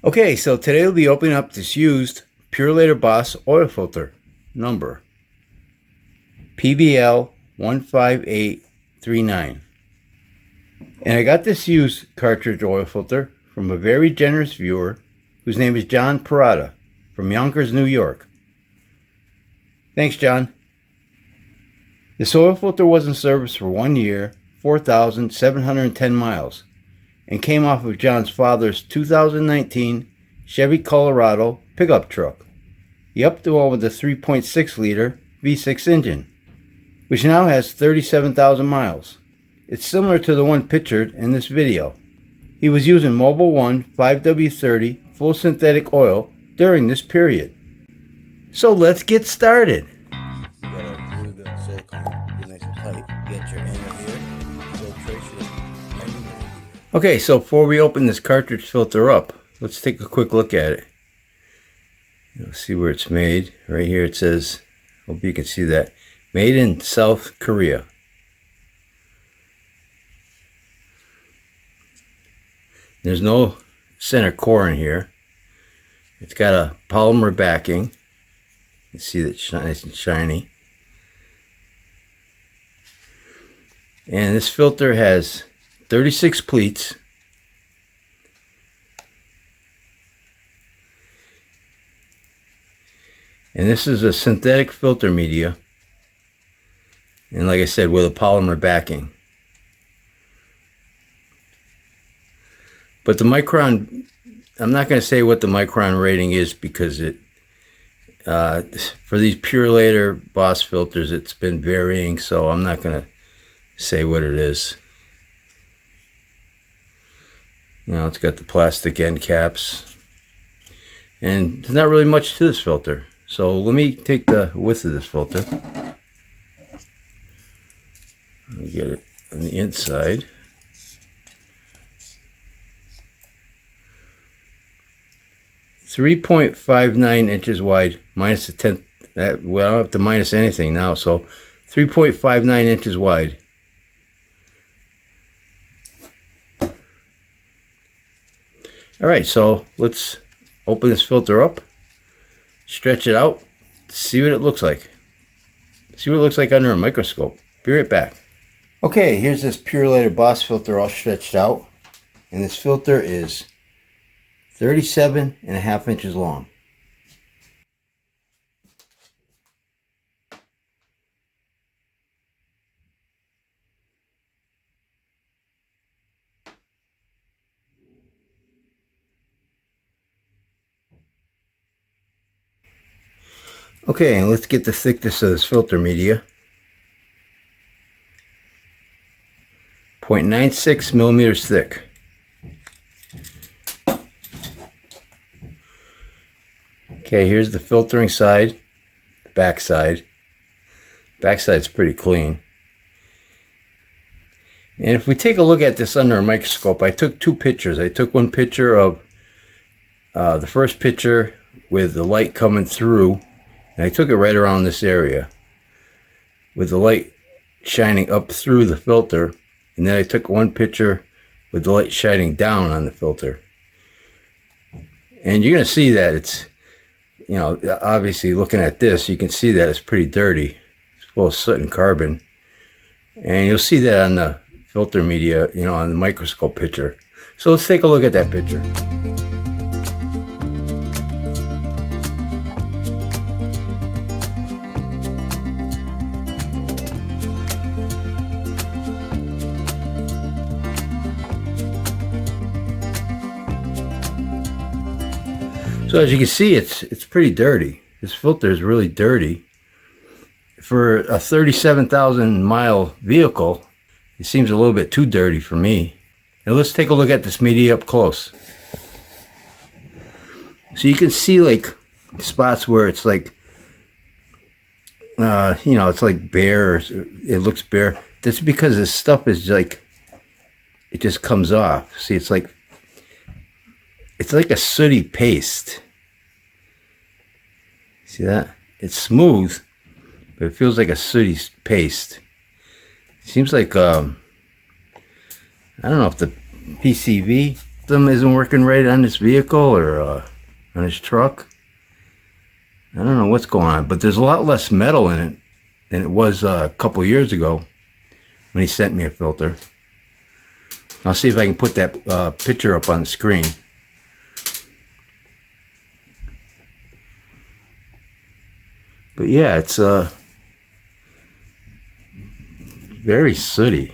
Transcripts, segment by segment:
Okay, so today we'll be opening up this used Purolator Bosch oil filter number PBL15839. And I got this used cartridge oil filter from a very generous viewer whose name is John Purolator from Yonkers, New York. Thanks, John. This oil filter was in service for 1 year, 4,710 miles, and came off of John's father's 2019 Chevy Colorado pickup truck. He upped the one with a 3.6 liter V6 engine, which now has 37,000 miles. It's similar to the one pictured in this video. He was using Mobil 1 5W30 full synthetic oil during this period. So let's get started. You gotta glue the silicone, get nice and tight. Get your end of here, filtration. Okay, so before we open this cartridge filter up, let's take a quick look at it. You'll see where it's made. Right here it says, hope you can see that, made in South Korea. There's no center core in here. It's got a polymer backing. You can see that it's nice and shiny. And this filter has 36 pleats. And this is a synthetic filter media. And like I said, with a polymer backing. But the micron, I'm not going to say what the micron rating is because it, for these Purolator Bosch filters, it's been varying, so I'm not going to say what it is. You know, it's got the plastic end caps, and there's not really much to this filter. So let me take the width of this filter. Let me get it on the inside. .59 inches wide, minus a tenth. Well, I don't have to minus anything now, so 3.59 inches wide. All right, so let's open this filter up, stretch it out, see what it looks like. See what it looks like under a microscope. Be right back. Okay, here's this Purolator Bosch filter all stretched out, and this filter is 37.5 inches long. Okay, and let's get the thickness of this filter media. 0.96 millimeters thick. Okay, here's the filtering side, the back side. Back side's pretty clean. And if we take a look at this under a microscope, I took two pictures. I took one picture of the first picture with the light coming through, and I took it right around this area with the light shining up through the filter, and then I took one picture with the light shining down on the filter. And you're going to see that it's, you know, obviously looking at this, you can see that it's pretty dirty. It's full of soot and carbon. And you'll see that on the filter media, you know, on the microscope picture. So let's take a look at that picture. So as you can see, it's pretty dirty. This filter is really dirty. For a 37,000 mile vehicle, it seems a little bit too dirty for me. Now let's take a look at this media up close. So you can see like spots where it's like, you know, it's like bare, it looks bare. That's because this stuff is like, it just comes off. See, it's like a sooty paste. See that? It's smooth, but it feels like a sooty paste. Seems like, I don't know if the PCV system isn't working right on this vehicle or on his truck. I don't know what's going on, but there's a lot less metal in it than it was a couple years ago when he sent me a filter. I'll see if I can put that picture up on the screen. But yeah, it's very sooty.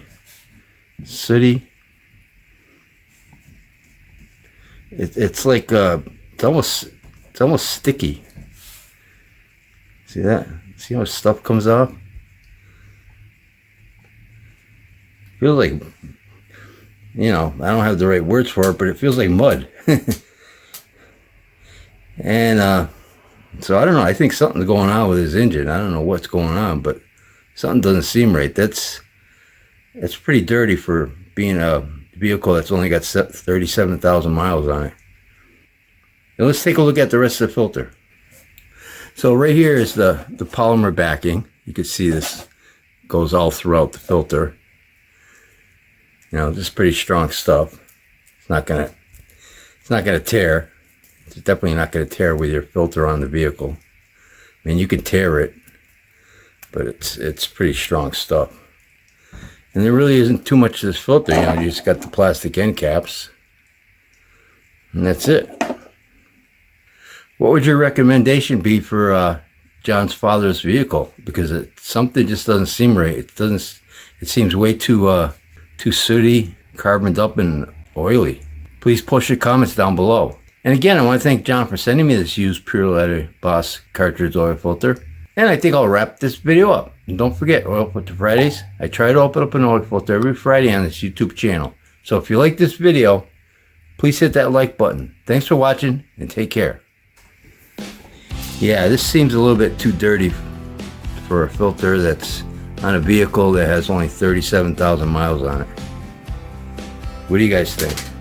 It's like it's almost sticky. See that? See how stuff comes off? Feels like, you know, I don't have the right words for it, but it feels like mud. And so I don't know. I think something's going on with his engine. I don't know what's going on, but something doesn't seem right. That's pretty dirty for being a vehicle that's only got 37,000 miles on it. Now let's take a look at the rest of the filter. So right here is the polymer backing. You can see this goes all throughout the filter. You know, this is pretty strong stuff. It's not gonna tear. It's definitely not gonna tear with your filter on the vehicle. I mean, you can tear it, but it's pretty strong stuff. And there really isn't too much to this filter. You know, you just got the plastic end caps, and that's it. What would your recommendation be for John's father's vehicle? Because something just doesn't seem right. It seems way too sooty, carboned up, and oily. Please post your comments down below. And again, I want to thank John for sending me this used Purolator Bosch cartridge oil filter. And I think I'll wrap this video up. And don't forget, Oil Filter Fridays. I try to open up an oil filter every Friday on this YouTube channel. So if you like this video, please hit that like button. Thanks for watching, and take care. Yeah, this seems a little bit too dirty for a filter that's on a vehicle that has only 37,000 miles on it. What do you guys think?